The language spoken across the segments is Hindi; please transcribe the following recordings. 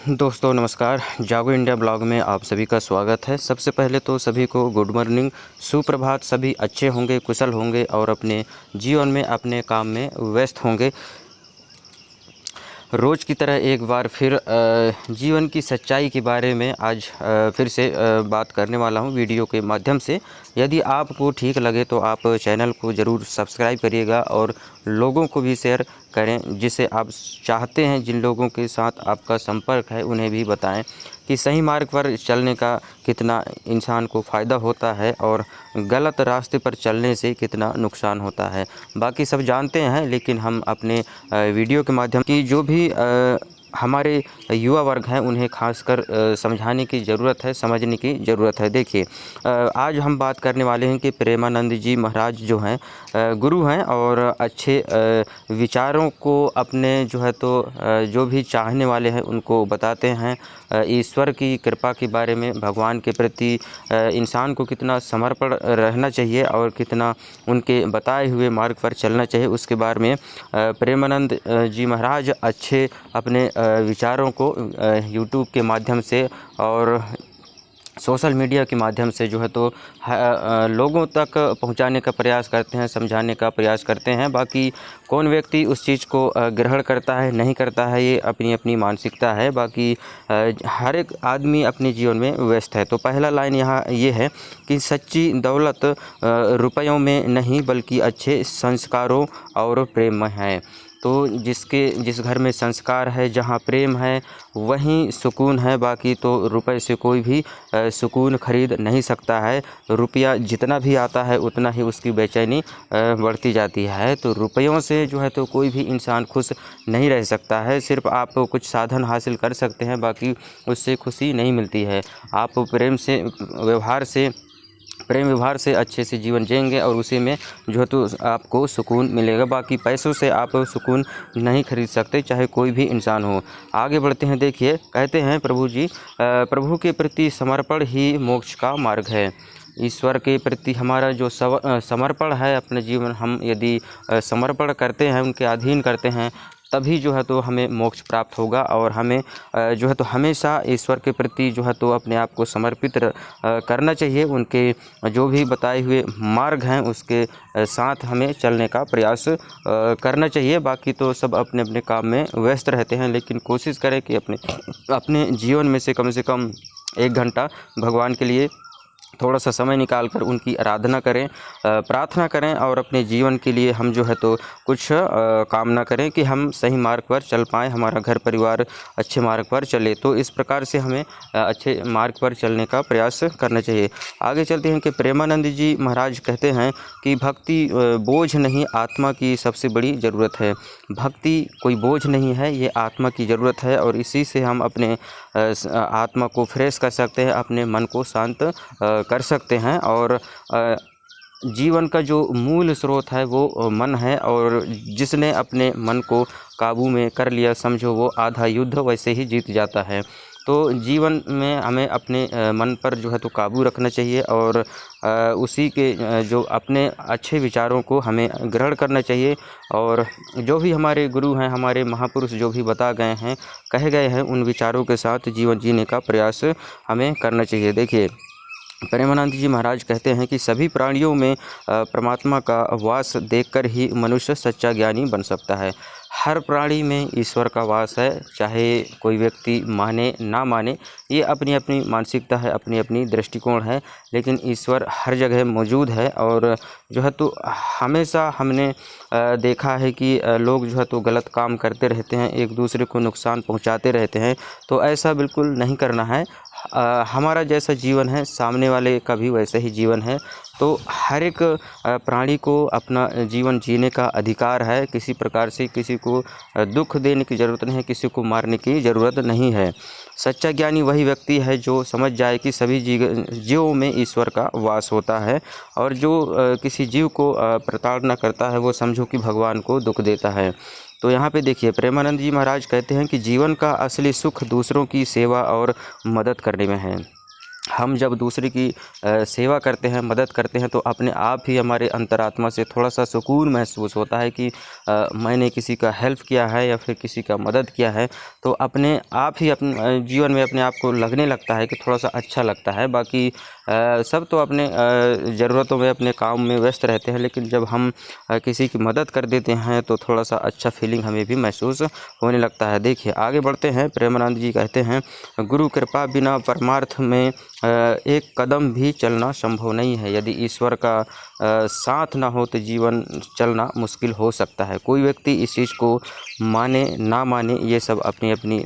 दोस्तों नमस्कार। जागो इंडिया ब्लॉग में आप सभी का स्वागत है। सबसे पहले तो सभी को गुड मॉर्निंग, सुप्रभात। सभी अच्छे होंगे, कुशल होंगे और अपने जीवन में अपने काम में व्यस्त होंगे। रोज़ की तरह एक बार फिर जीवन की सच्चाई के बारे में आज फिर से बात करने वाला हूं वीडियो के माध्यम से। यदि आपको ठीक लगे तो आप चैनल को ज़रूर सब्सक्राइब करिएगा और लोगों को भी शेयर करें, जिसे आप चाहते हैं, जिन लोगों के साथ आपका संपर्क है उन्हें भी बताएं कि सही मार्ग पर चलने का कितना इंसान को फ़ायदा होता है और गलत रास्ते पर चलने से कितना नुकसान होता है। बाकी सब जानते हैं, लेकिन हम अपने वीडियो के माध्यम की जो भी हमारे युवा वर्ग हैं उन्हें खासकर समझाने की ज़रूरत है, समझने की ज़रूरत है। देखिए, आज हम बात करने वाले हैं कि प्रेमानंद जी महाराज जो हैं गुरु हैं और अच्छे विचारों को अपने जो भी चाहने वाले हैं उनको बताते हैं। ईश्वर की कृपा के बारे में, भगवान के प्रति इंसान को कितना समर्पण रहना चाहिए और कितना उनके बताए हुए मार्ग पर चलना चाहिए, उसके बारे में प्रेमानंद जी महाराज अच्छे अपने विचारों को यूट्यूब के माध्यम से और सोशल मीडिया के माध्यम से लोगों तक पहुंचाने का प्रयास करते हैं, समझाने का प्रयास करते हैं। बाकी कौन व्यक्ति उस चीज़ को ग्रहण करता है, नहीं करता है, ये अपनी अपनी मानसिकता है। बाकी हर एक आदमी अपने जीवन में व्यस्त है। तो पहला लाइन यहाँ ये है कि सच्ची दौलत रुपयों में नहीं बल्कि अच्छे संस्कारों और प्रेम में है। तो जिस घर में संस्कार है, जहाँ प्रेम है, वहीं सुकून है। बाकी तो रुपए से कोई भी सुकून खरीद नहीं सकता है। रुपया जितना भी आता है उतना ही उसकी बेचैनी बढ़ती जाती है। तो रुपयों से तो कोई भी इंसान खुश नहीं रह सकता है। सिर्फ आप कुछ साधन हासिल कर सकते हैं, बाकी उससे खुशी नहीं मिलती है। आप प्रेम व्यवहार से अच्छे से जीवन जिएंगे और उसी में आपको सुकून मिलेगा। बाकी पैसों से आप सुकून नहीं खरीद सकते, चाहे कोई भी इंसान हो। आगे बढ़ते हैं। देखिए, कहते हैं प्रभु जी, प्रभु के प्रति समर्पण ही मोक्ष का मार्ग है। ईश्वर के प्रति हमारा जो समर्पण है, अपने जीवन हम यदि समर्पण करते हैं, उनके अधीन करते हैं, तभी हमें मोक्ष प्राप्त होगा। और हमें हमेशा ईश्वर के प्रति अपने आप को समर्पित करना चाहिए। उनके जो भी बताए हुए मार्ग हैं उसके साथ हमें चलने का प्रयास करना चाहिए। बाकी तो सब अपने अपने काम में व्यस्त रहते हैं, लेकिन कोशिश करें कि अपने जीवन में से कम 1 घंटा भगवान के लिए थोड़ा सा समय निकाल कर उनकी आराधना करें, प्रार्थना करें और अपने जीवन के लिए हम कुछ कामना करें कि हम सही मार्ग पर चल पाएँ, हमारा घर परिवार अच्छे मार्ग पर चले। तो इस प्रकार से हमें अच्छे मार्ग पर चलने का प्रयास करना चाहिए। आगे चलते हैं कि प्रेमानंद जी महाराज कहते हैं कि भक्ति बोझ नहीं, आत्मा की सबसे बड़ी ज़रूरत है। भक्ति कोई बोझ नहीं है, ये आत्मा की ज़रूरत है और इसी से हम अपने आत्मा को फ्रेश कर सकते हैं, अपने मन को शांत कर सकते हैं। और जीवन का जो मूल स्रोत है वो मन है, और जिसने अपने मन को काबू में कर लिया, समझो वो आधा युद्ध वैसे ही जीत जाता है। तो जीवन में हमें अपने मन पर काबू रखना चाहिए और उसी के जो अपने अच्छे विचारों को हमें ग्रहण करना चाहिए। और जो भी हमारे गुरु हैं, हमारे महापुरुष जो भी बता गए हैं, कहे गए हैं, उन विचारों के साथ जीवन जीने का प्रयास हमें करना चाहिए। देखिए, प्रेमानंद जी महाराज कहते हैं कि सभी प्राणियों में परमात्मा का वास देखकर ही मनुष्य सच्चा ज्ञानी बन सकता है। हर प्राणी में ईश्वर का वास है, चाहे कोई व्यक्ति माने ना माने, ये अपनी अपनी मानसिकता है, अपनी अपनी दृष्टिकोण है, लेकिन ईश्वर हर जगह मौजूद है। और हमेशा हमने देखा है कि लोग गलत काम करते रहते हैं, एक दूसरे को नुकसान पहुंचाते रहते हैं। तो ऐसा बिल्कुल नहीं करना है। हमारा जैसा जीवन है, सामने वाले का भी वैसा ही जीवन है। तो हर एक प्राणी को अपना जीवन जीने का अधिकार है। किसी प्रकार से किसी को दुख देने की ज़रूरत नहीं है, किसी को मारने की ज़रूरत नहीं है। सच्चा ज्ञानी वही व्यक्ति है जो समझ जाए कि सभी जीवों में ईश्वर का वास होता है, और जो किसी जीव को प्रताड़ना करता है वो समझो कि भगवान को दुख देता है। तो यहाँ पे देखिए, प्रेमानंद जी महाराज कहते हैं कि जीवन का असली सुख दूसरों की सेवा और मदद करने में है। हम जब दूसरे की सेवा करते हैं, मदद करते हैं, तो अपने आप ही हमारे अंतरात्मा से थोड़ा सा सुकून महसूस होता है कि मैंने किसी का हेल्प किया है या फिर किसी का मदद किया है, तो अपने आप ही अपने जीवन में अपने आप को लगने लगता है कि थोड़ा सा अच्छा लगता है। बाकी सब तो अपने ज़रूरतों में, अपने काम में व्यस्त रहते हैं, लेकिन जब हम किसी की मदद कर देते हैं तो थोड़ा सा अच्छा फीलिंग हमें भी महसूस होने लगता है। देखिए आगे बढ़ते हैं, प्रेमानंद जी कहते हैं, गुरु कृपा बिना परमार्थ में एक कदम भी चलना संभव नहीं है। यदि ईश्वर का साथ ना हो तो जीवन चलना मुश्किल हो सकता है। कोई व्यक्ति इस चीज़ को माने ना माने, ये सब अपनी अपनी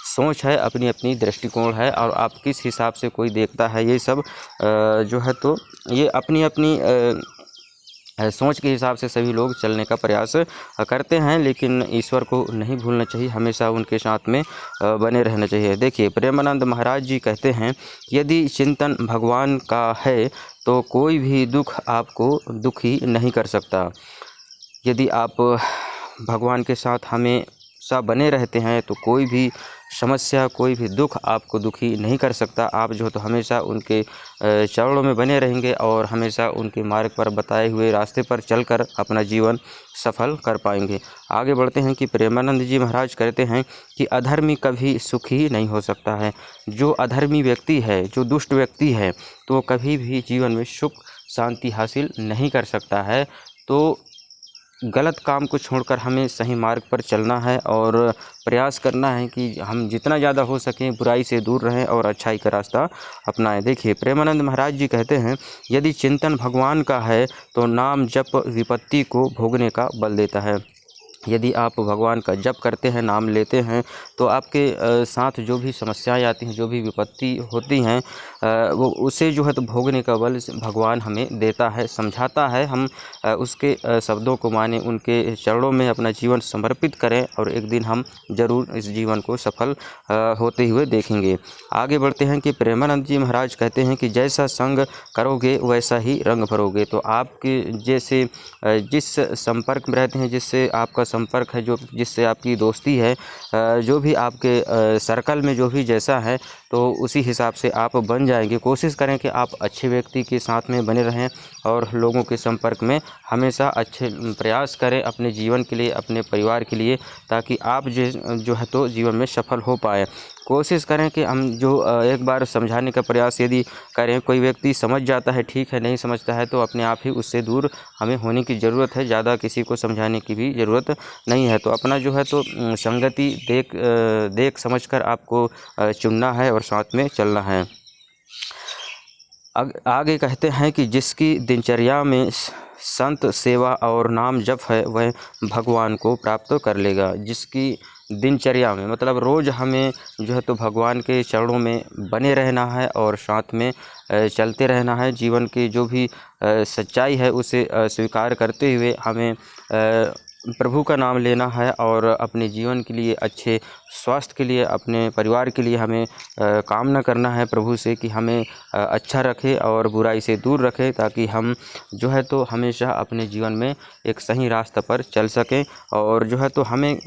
सोच है, अपनी अपनी दृष्टिकोण है, और आप किस हिसाब से कोई देखता है ये सब जो है, तो ये अपनी अपनी सोच के हिसाब से सभी लोग चलने का प्रयास करते हैं। लेकिन ईश्वर को नहीं भूलना चाहिए, हमेशा उनके साथ में बने रहना चाहिए। देखिए प्रेमानंद महाराज जी कहते हैं, यदि चिंतन भगवान का है तो कोई भी दुख आपको दुखी नहीं कर सकता। यदि आप भगवान के साथ हमेशा बने रहते हैं तो कोई भी समस्या, कोई भी दुख आपको दुखी नहीं कर सकता। आप जो तो हमेशा उनके चरणों में बने रहेंगे और हमेशा उनके मार्ग पर बताए हुए रास्ते पर चलकर अपना जीवन सफल कर पाएंगे। आगे बढ़ते हैं कि प्रेमानंद जी महाराज कहते हैं कि अधर्मी कभी सुखी नहीं हो सकता है। जो अधर्मी व्यक्ति है, जो दुष्ट व्यक्ति है, तो कभी भी जीवन में सुख शांति हासिल नहीं कर सकता है। तो गलत काम को छोड़कर हमें सही मार्ग पर चलना है और प्रयास करना है कि हम जितना ज़्यादा हो सकें बुराई से दूर रहें और अच्छाई का रास्ता अपनाएं। देखिए प्रेमानंद महाराज जी कहते हैं, यदि चिंतन भगवान का है तो नाम जप विपत्ति को भोगने का बल देता है। यदि आप भगवान का जप करते हैं, नाम लेते हैं, तो आपके साथ जो भी समस्याएं आती हैं, जो भी विपत्ति होती हैं, वो उसे जो है तो भोगने का बल भगवान हमें देता है, समझाता है। हम उसके शब्दों को माने, उनके चरणों में अपना जीवन समर्पित करें और एक दिन हम ज़रूर इस जीवन को सफल होते हुए देखेंगे। आगे बढ़ते हैं कि प्रेमानंद जी महाराज कहते हैं कि जैसा संग करोगे वैसा ही रंग भरोगे। तो आपके जैसे जिस संपर्क में रहते हैं, जिससे आपका संपर्क है, जो जिससे आपकी दोस्ती है, जो भी आपके सर्कल में जो भी जैसा है, तो उसी हिसाब से आप बन जाएंगे। कोशिश करें कि आप अच्छे व्यक्ति के साथ में बने रहें और लोगों के संपर्क में हमेशा अच्छे प्रयास करें अपने जीवन के लिए, अपने परिवार के लिए, ताकि आप जो है तो जीवन में सफल हो पाए। कोशिश करें कि हम जो एक बार समझाने का प्रयास यदि करें, कोई व्यक्ति समझ जाता है ठीक है, नहीं समझता है तो अपने आप ही उससे दूर हमें होने की ज़रूरत है। ज़्यादा किसी को समझाने की भी ज़रूरत नहीं है। तो अपना जो है तो संगति देख समझ कर आपको चुनना है और साथ में चलना है। आगे कहते हैं कि जिसकी दिनचर्या में संत सेवा और नाम जप है वह भगवान को प्राप्त कर लेगा। जिसकी दिनचर्या में मतलब रोज़ हमें जो है तो भगवान के चरणों में बने रहना है और साथ में चलते रहना है। जीवन की जो भी सच्चाई है उसे स्वीकार करते हुए हमें प्रभु का नाम लेना है और अपने जीवन के लिए, अच्छे स्वास्थ्य के लिए, अपने परिवार के लिए हमें कामना करना है प्रभु से कि हमें अच्छा रखे और बुराई से दूर रखे, ताकि हम जो है तो हमेशा अपने जीवन में एक सही रास्ते पर चल सकें। और जो है तो हमें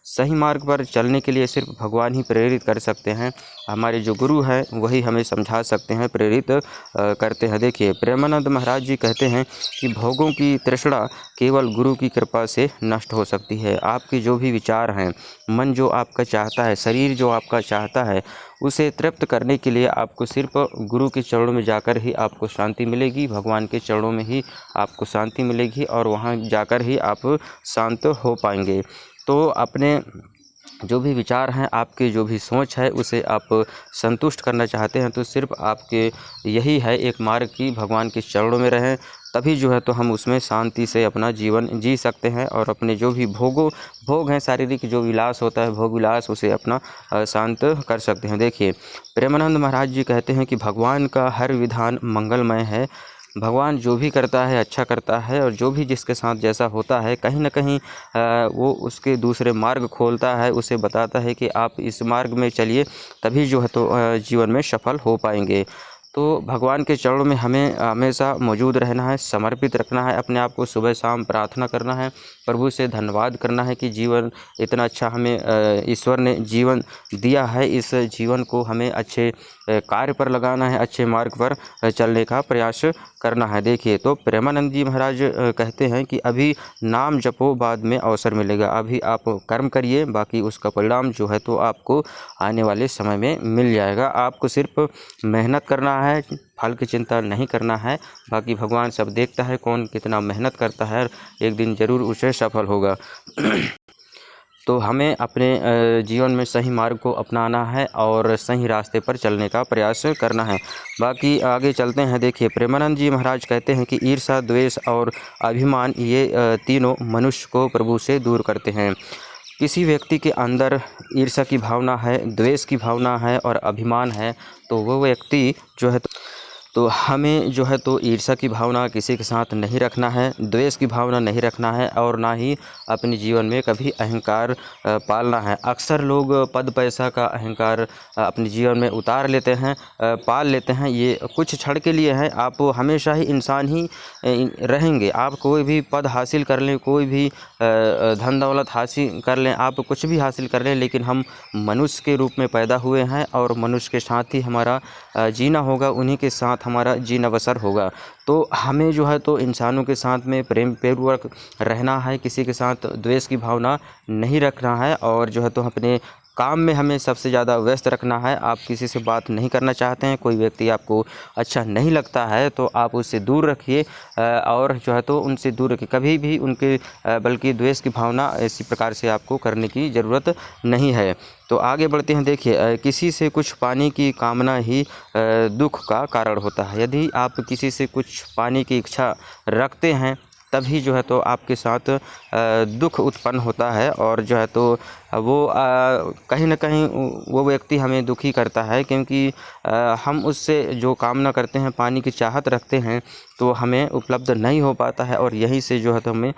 सही मार्ग पर चलने के लिए सिर्फ भगवान ही प्रेरित कर सकते हैं। हमारे जो गुरु हैं वही हमें समझा सकते हैं, प्रेरित करते हैं। देखिए प्रेमानंद महाराज जी कहते हैं कि भोगों की तृष्णा केवल गुरु की कृपा से नष्ट हो सकती है। आपके जो भी विचार हैं, मन जो आपका चाहता है, शरीर जो आपका चाहता है, उसे तृप्त करने के लिए आपको सिर्फ गुरु के चरणों में जाकर ही आपको शांति मिलेगी, भगवान के चरणों में ही आपको शांति मिलेगी और वहाँ जाकर ही आप शांत हो पाएंगे। तो अपने जो भी विचार हैं, आपके जो भी सोच है, उसे आप संतुष्ट करना चाहते हैं तो सिर्फ आपके यही है एक मार्ग कि भगवान के चरणों में रहें, तभी जो है तो हम उसमें शांति से अपना जीवन जी सकते हैं और अपने जो भी भोग हैं, शारीरिक जो विलास होता है, भोग विलास, उसे अपना शांत कर सकते हैं। देखिए प्रेमानंद महाराज जी कहते हैं कि भगवान का हर विधान मंगलमय है। भगवान जो भी करता है अच्छा करता है और जो भी जिसके साथ जैसा होता है, कहीं ना कहीं वो उसके दूसरे मार्ग खोलता है, उसे बताता है कि आप इस मार्ग में चलिए, तभी जो है तो जीवन में सफल हो पाएंगे। तो भगवान के चरणों में हमें हमेशा मौजूद रहना है, समर्पित रखना है अपने आप को, सुबह शाम प्रार्थना करना है, प्रभु से धन्यवाद करना है कि जीवन इतना अच्छा हमें ईश्वर ने जीवन दिया है। इस जीवन को हमें अच्छे कार्य पर लगाना है, अच्छे मार्ग पर चलने का प्रयास करना है। देखिए, तो प्रेमानंद जी महाराज कहते हैं कि अभी नाम जपो, बाद में अवसर मिलेगा। अभी आप कर्म करिए, बाकी उसका परिणाम जो है तो आपको आने वाले समय में मिल जाएगा। आपको सिर्फ मेहनत करना है, फल की चिंता नहीं करना है। बाकी भगवान सब देखता है कौन कितना मेहनत करता है, एक दिन ज़रूर उसे सफल होगा। तो हमें अपने जीवन में सही मार्ग को अपनाना है और सही रास्ते पर चलने का प्रयास करना है। बाकी आगे चलते हैं। देखिए, प्रेमानंद जी महाराज कहते हैं कि ईर्ष्या, द्वेष और अभिमान, ये तीनों मनुष्य को प्रभु से दूर करते हैं। किसी व्यक्ति के अंदर ईर्ष्या की भावना है, द्वेष की भावना है और अभिमान है, तो वो व्यक्ति जो है तो हमें जो है तो ईर्ष्या की भावना किसी के साथ नहीं रखना है, द्वेष की भावना नहीं रखना है और ना ही अपने जीवन में कभी अहंकार पालना है। अक्सर लोग पद पैसा का अहंकार अपने जीवन में उतार लेते हैं, पाल लेते हैं। ये कुछ क्षण के लिए है। आप हमेशा ही इंसान ही रहेंगे। आप कोई भी पद हासिल कर लें, कोई भी धन दौलत हासिल कर लें, आप कुछ भी हासिल कर लें, लेकिन हम मनुष्य के रूप में पैदा हुए हैं और मनुष्य के साथ ही हमारा जीना होगा, उन्हीं के साथ हमारा जीना बसर होगा। तो हमें जो है तो इंसानों के साथ में प्रेम पूर्वक रहना है, किसी के साथ द्वेष की भावना नहीं रखना है और जो है तो अपने काम में हमें सबसे ज़्यादा व्यस्त रखना है। आप किसी से बात नहीं करना चाहते हैं, कोई व्यक्ति आपको अच्छा नहीं लगता है तो आप उससे दूर रखिए और जो है तो उनसे दूर रखिए, कभी भी उनके बल्कि द्वेष की भावना इसी प्रकार से आपको करने की ज़रूरत नहीं है। तो आगे बढ़ते हैं। देखिए, किसी से कुछ पाने की कामना ही दुख का कारण होता है। यदि आप किसी से कुछ पाने की इच्छा रखते हैं, तभी जो है तो आपके साथ दुख उत्पन्न होता है और जो है तो वो कहीं ना कहीं वो व्यक्ति हमें दुखी करता है, क्योंकि हम उससे जो कामना करते हैं, पानी की चाहत रखते हैं, तो हमें उपलब्ध नहीं हो पाता है और यहीं से जो है तो हमें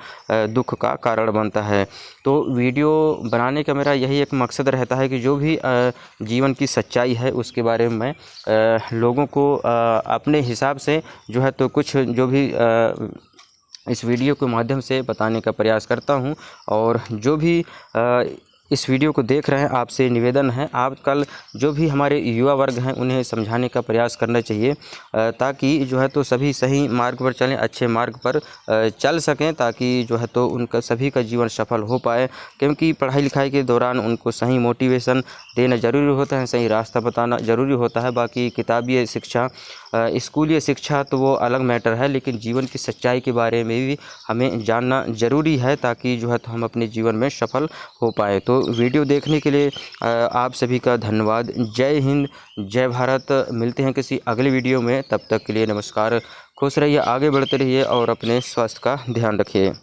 दुख का कारण बनता है। तो वीडियो बनाने का मेरा यही एक मकसद रहता है कि जो भी जीवन की सच्चाई है उसके बारे में मैं लोगों को अपने हिसाब से जो है तो कुछ जो भी इस वीडियो के माध्यम से बताने का प्रयास करता हूं। और जो भी इस वीडियो को देख रहे हैं, आपसे निवेदन है, आजकल जो भी हमारे युवा वर्ग हैं उन्हें समझाने का प्रयास करना चाहिए ताकि जो है तो सभी सही मार्ग पर चलें, अच्छे मार्ग पर चल सकें, ताकि जो है तो उनका सभी का जीवन सफल हो पाए। क्योंकि पढ़ाई लिखाई के दौरान उनको सही मोटिवेशन देना ज़रूरी होता है, सही रास्ता बताना ज़रूरी होता है। बाकी किताबी शिक्षा, स्कूली शिक्षा तो वो अलग मैटर है, लेकिन जीवन की सच्चाई के बारे में भी हमें जानना ज़रूरी है ताकि जो है तो हम अपने जीवन में सफल हो पाए। तो वीडियो देखने के लिए आप सभी का धन्यवाद। जय हिंद, जय भारत। मिलते हैं किसी अगले वीडियो में, तब तक के लिए नमस्कार। खुश रहिए, आगे बढ़ते रहिए और अपने स्वास्थ्य का ध्यान रखिए।